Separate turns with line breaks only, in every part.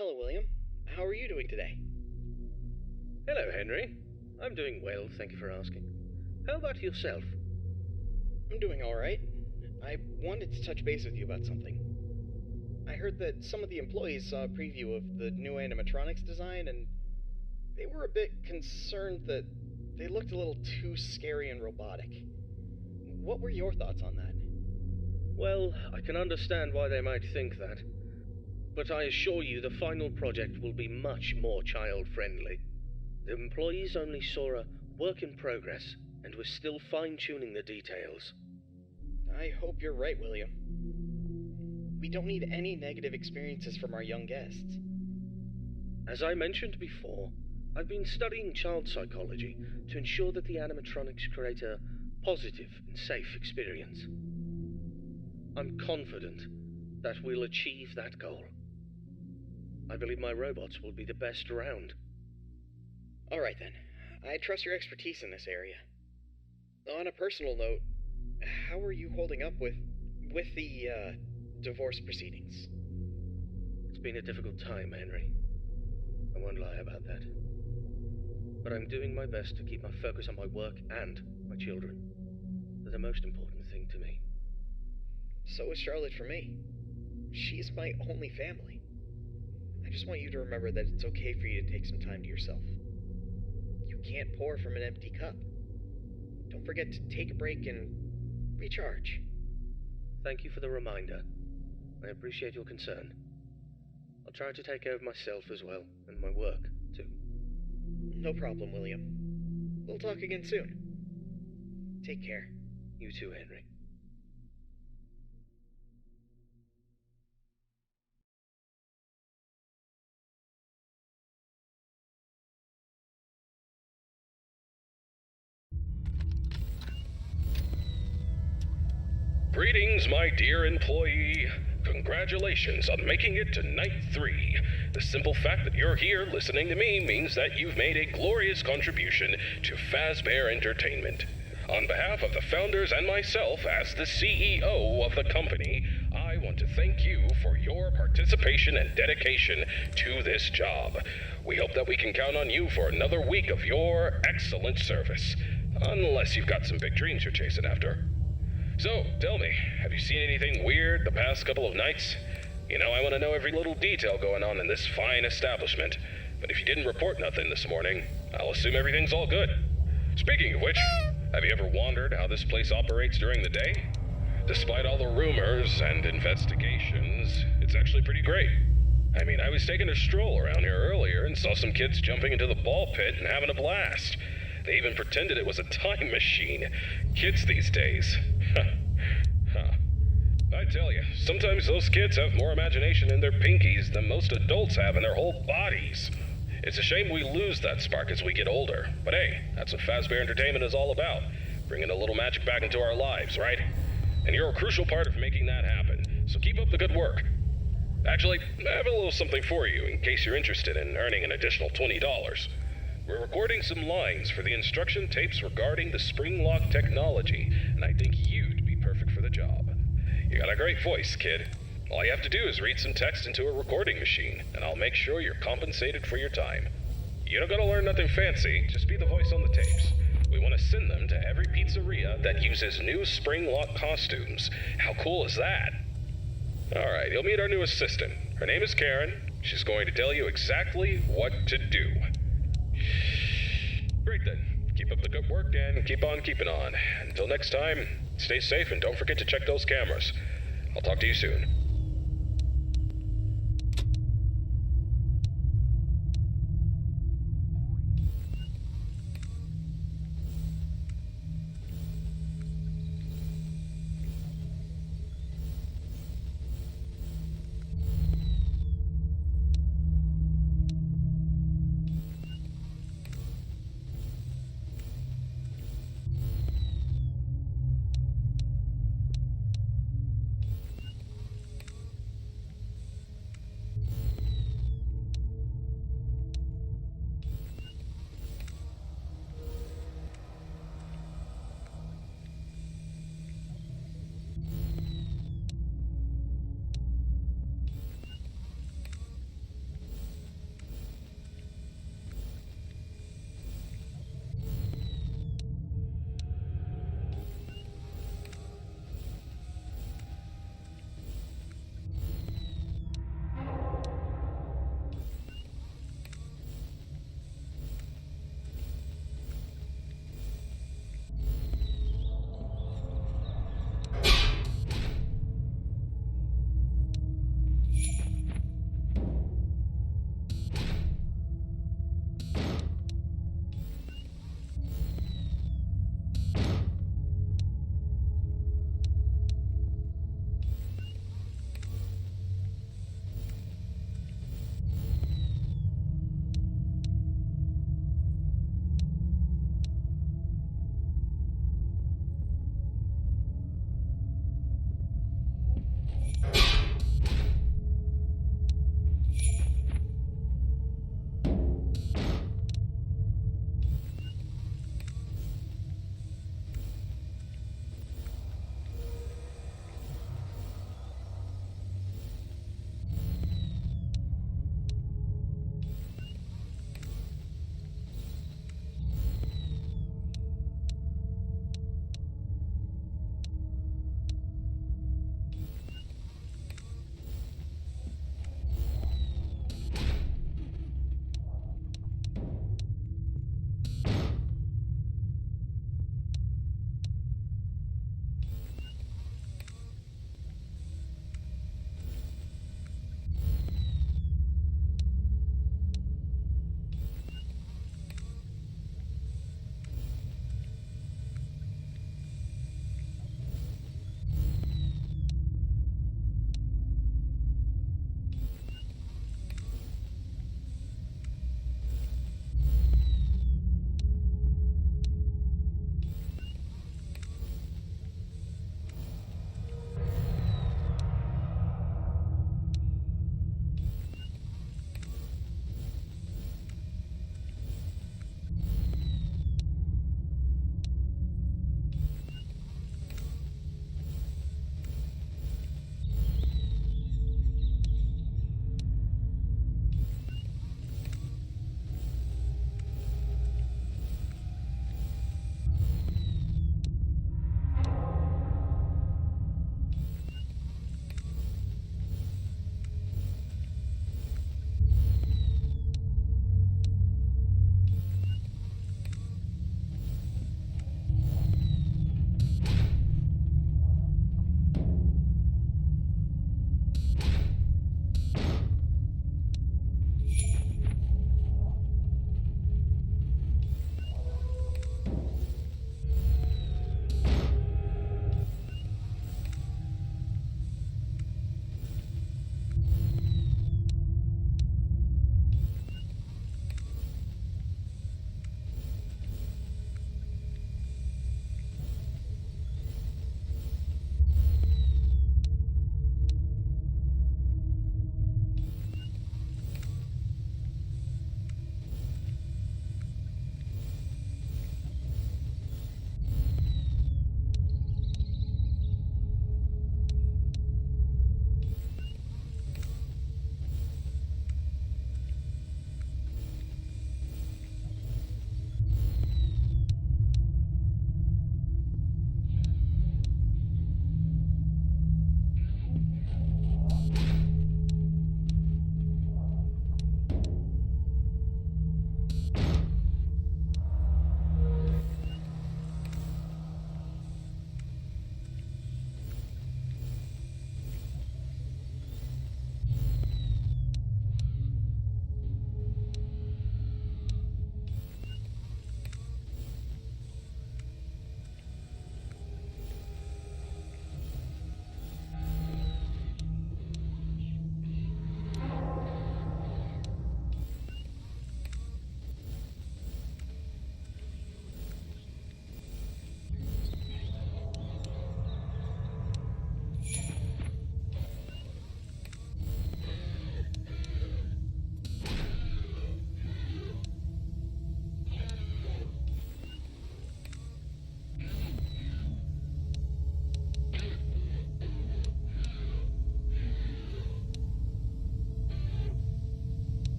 Hello, William. How are you doing today?
Hello, Henry. I'm doing well, thank you for asking. How about yourself?
I'm doing alright. I wanted to touch base with you about something. I heard that some of the employees saw a preview of the new animatronics design, and they were a bit concerned that they looked a little too scary and robotic. What were your thoughts on that?
Well, I can understand why they might think that. But I assure you the final project will be much more child-friendly. The employees only saw a work in progress, and we're still fine-tuning the details.
I hope you're right, William. We don't need any negative experiences from our young guests.
As I mentioned before, I've been studying child psychology to ensure that the animatronics create a positive and safe experience. I'm confident that we'll achieve that goal. I believe my robots will be the best around.
Alright then. I trust your expertise in this area. On a personal note, how are you holding up with the divorce proceedings?
It's been a difficult time, Henry. I won't lie about that. But I'm doing my best to keep my focus on my work and my children. They're the most important thing to me.
So is Charlotte for me. She's my only family. I just want you to remember that it's okay for you to take some time to yourself. You can't pour from an empty cup. Don't forget to take a break and recharge.
Thank you for the reminder. I appreciate your concern. I'll try to take care of myself as well, and my work, too.
No problem, William. We'll talk again soon. Take care.
You too, Henry.
Greetings, my dear employee. Congratulations on making it to night 3. The simple fact that you're here listening to me means that you've made a glorious contribution to Fazbear Entertainment. On behalf of the founders and myself as the CEO of the company, I want to thank you for your participation and dedication to this job. We hope that we can count on you for another week of your excellent service. Unless you've got some big dreams you're chasing after. So, tell me, have you seen anything weird the past couple of nights? You know, I want to know every little detail going on in this fine establishment. But if you didn't report nothing this morning, I'll assume everything's all good. Speaking of which, have you ever wondered how this place operates during the day? Despite all the rumors and investigations, it's actually pretty great. I mean, I was taking a stroll around here earlier and saw some kids jumping into the ball pit and having a blast. They even pretended it was a time machine. Kids these days. I tell you, sometimes those kids have more imagination in their pinkies than most adults have in their whole bodies. It's a shame we lose that spark as we get older. But hey, that's what Fazbear Entertainment is all about. Bringing a little magic back into our lives, right? And you're a crucial part of making that happen. So keep up the good work. Actually, I have a little something for you in case you're interested in earning an additional $20. We're recording some lines for the instruction tapes regarding the springlock technology, and I think you'd be perfect for the job. You got a great voice, kid. All you have to do is read some text into a recording machine, and I'll make sure you're compensated for your time. You don't gotta learn nothing fancy, just be the voice on the tapes. We want to send them to every pizzeria that uses new springlock costumes. How cool is that? Alright, you'll meet our new assistant. Her name is Karen. She's going to tell you exactly what to do. Great then. Keep up the good work and keep on keeping on. Until next time, stay safe and don't forget to check those cameras. I'll talk to you soon.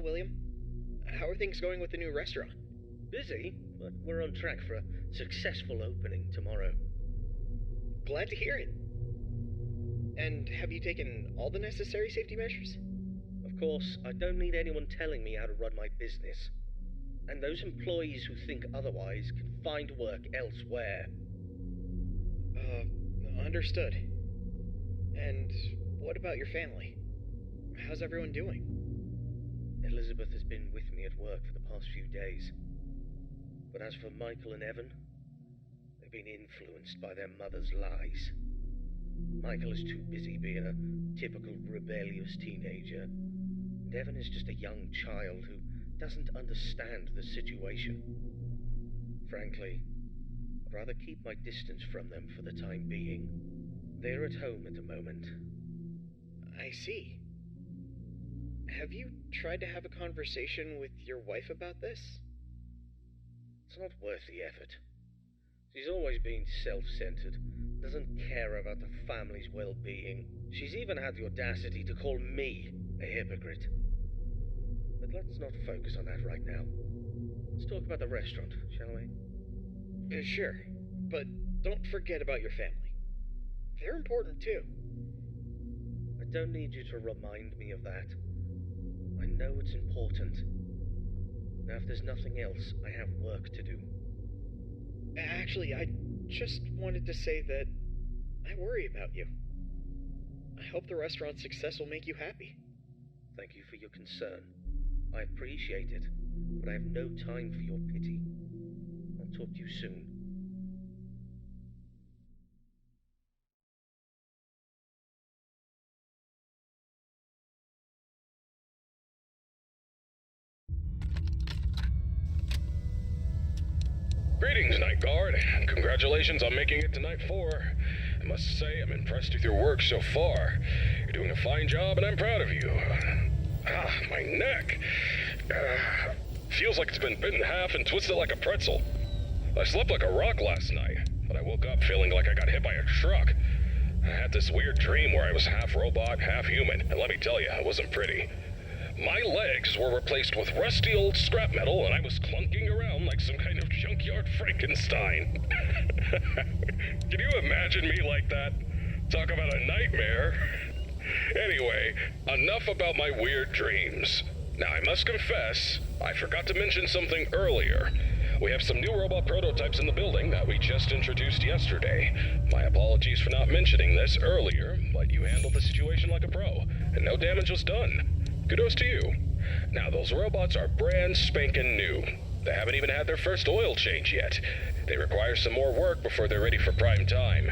William. How are things going with the new restaurant?
Busy, but we're on track for a successful opening tomorrow.
Glad to hear it. And have you taken all the necessary safety measures?
Of course, I don't need anyone telling me how to run my business. And those employees who think otherwise can find work elsewhere.
Understood. And what about your family? How's everyone doing?
Elizabeth has been with me at work for the past few days. But as for Michael and Evan, they've been influenced by their mother's lies. Michael is too busy being a typical rebellious teenager, and Evan is just a young child who doesn't understand the situation. Frankly, I'd rather keep my distance from them for the time being. They're at home at the moment.
I see. Have you tried to have a conversation with your wife about this?
It's not worth the effort. She's always been self-centered, doesn't care about the family's well-being. She's even had the audacity to call me a hypocrite. But let's not focus on that right now. Let's talk about the restaurant, shall we?
Sure, but don't forget about your family. They're important too.
I don't need you to remind me of that. I know it's important. Now, if there's nothing else, I have work to do.
Actually, I just wanted to say that I worry about you. I hope the restaurant's success will make you happy.
Thank you for your concern. I appreciate it, but I have no time for your pity. I'll talk to you soon.
Greetings, Night Guard. Congratulations on making it to Night 4. I must say, I'm impressed with your work so far. You're doing a fine job, and I'm proud of you. My neck. Feels like it's been bitten in half and twisted like a pretzel. I slept like a rock last night, but I woke up feeling like I got hit by a truck. I had this weird dream where I was half robot, half human, and let me tell you, it wasn't pretty. My legs were replaced with rusty old scrap metal, and I was clunking around like some kind of junkyard Frankenstein. Can you imagine me like that? Talk about a nightmare. Anyway, enough about my weird dreams. Now, I must confess, I forgot to mention something earlier. We have some new robot prototypes in the building that we just introduced yesterday. My apologies for not mentioning this earlier, but you handled the situation like a pro, and no damage was done. Kudos to you. Now, those robots are brand spanking new. They haven't even had their first oil change yet. They require some more work before they're ready for prime time.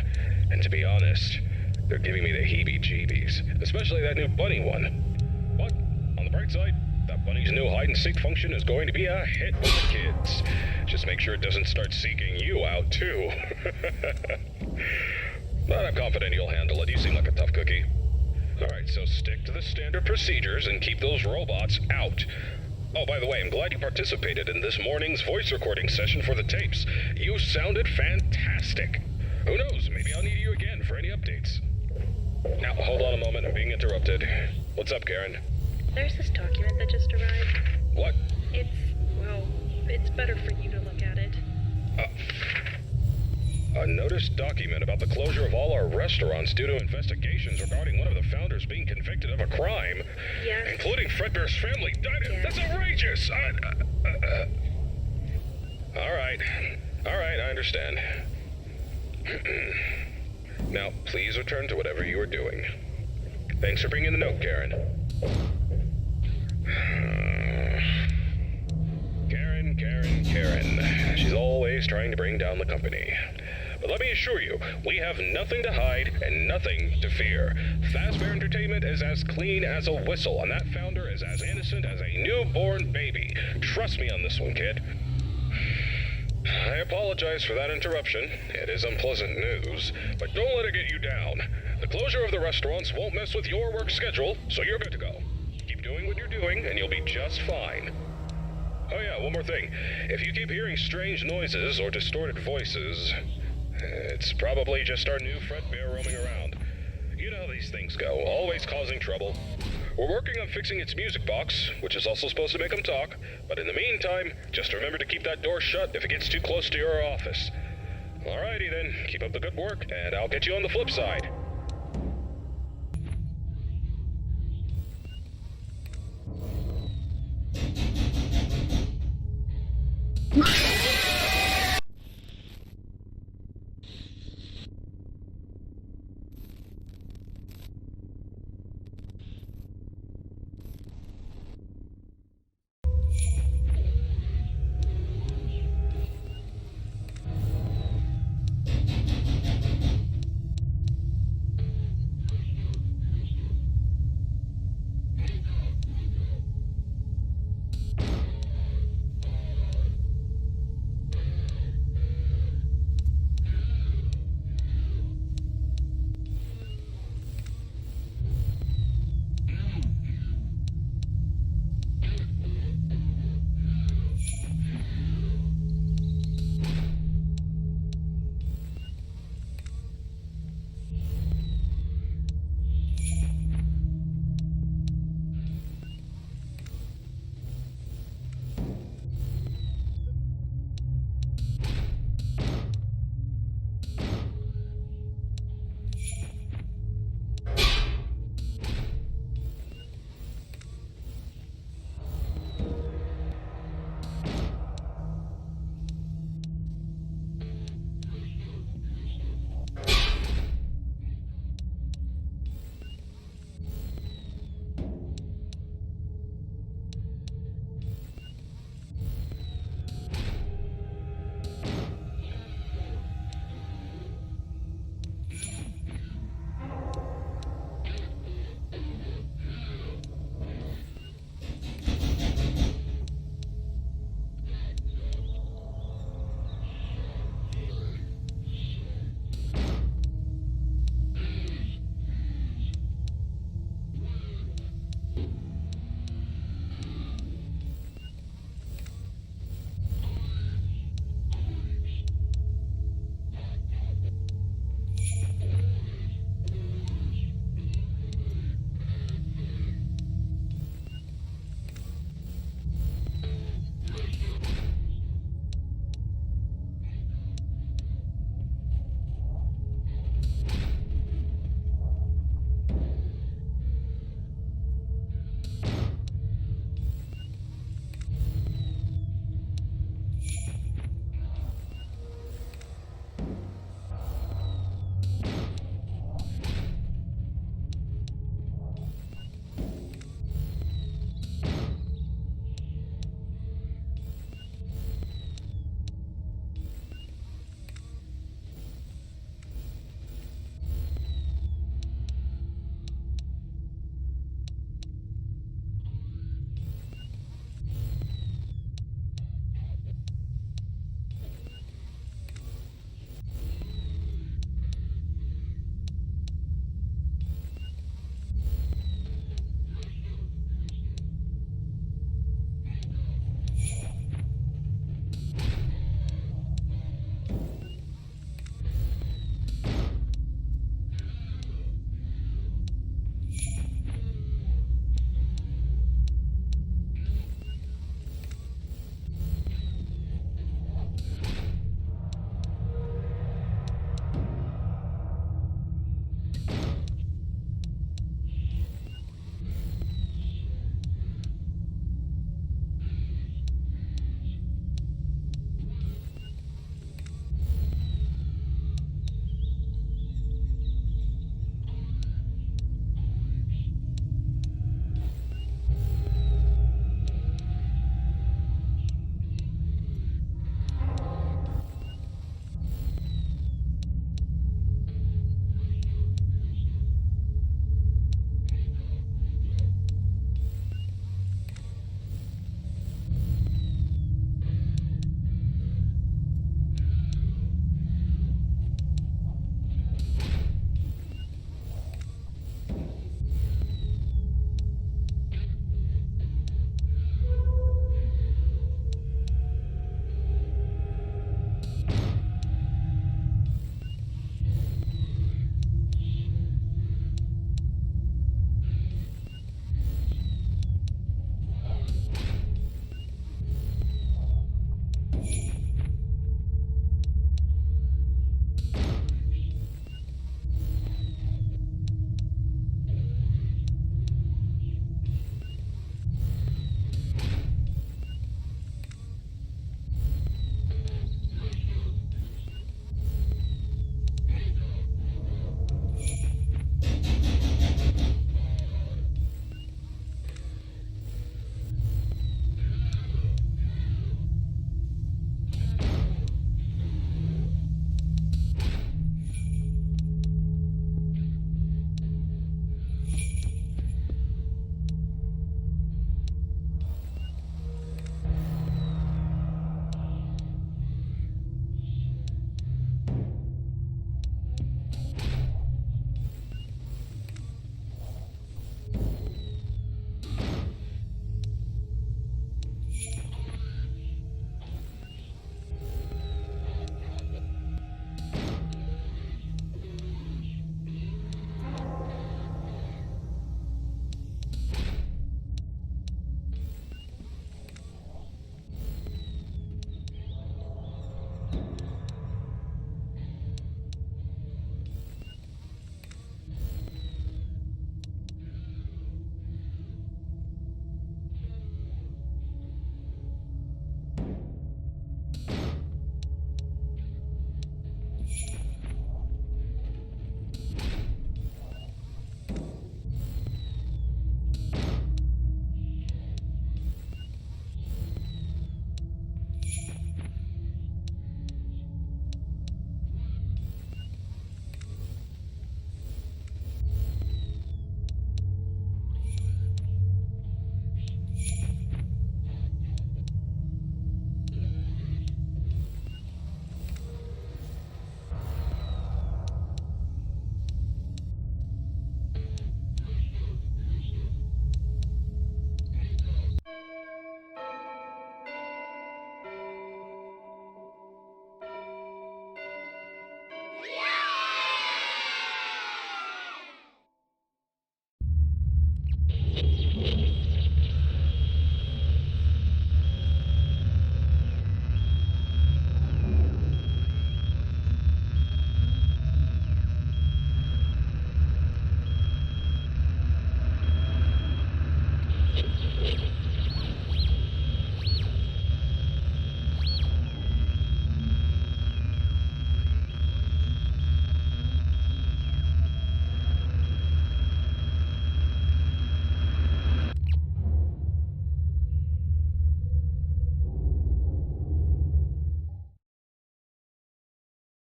And to be honest, they're giving me the heebie-jeebies, especially that new bunny one. But, on the bright side, that bunny's new hide-and-seek function is going to be a hit with the kids. Just make sure it doesn't start seeking you out, too. But I'm confident you'll handle it. You seem like a tough cookie. Alright, so stick to the standard procedures and keep those robots out. Oh, by the way, I'm glad you participated in this morning's voice recording session for the tapes. You sounded fantastic. Who knows, maybe I'll need you again for any updates. Now, hold on a moment, I'm being interrupted. What's up, Karen?
There's this document that just arrived.
What?
It's better for you to look at it.
A notice document about the closure of all our restaurants due to investigations regarding one of the founders being convicted of a crime.
Yes.
Including Fredbear's family.
Yes.
That's outrageous! Alright, I understand. Now, please return to whatever you are doing. Thanks for bringing the note, Karen. Karen. She's always trying to bring down the company. But let me assure you, we have nothing to hide and nothing to fear. Fazbear Entertainment is as clean as a whistle, and that founder is as innocent as a newborn baby. Trust me on this one, kid. I apologize for that interruption. It is unpleasant news, but don't let it get you down. The closure of the restaurants won't mess with your work schedule, so you're good to go. Keep doing what you're doing, and you'll be just fine. Oh yeah, one more thing. If you keep hearing strange noises or distorted voices, it's probably just our new Fredbear roaming around. You know how these things go, always causing trouble. We're working on fixing its music box, which is also supposed to make them talk, but in the meantime, just remember to keep that door shut if it gets too close to your office. Alrighty then, keep up the good work, and I'll get you on the flip side.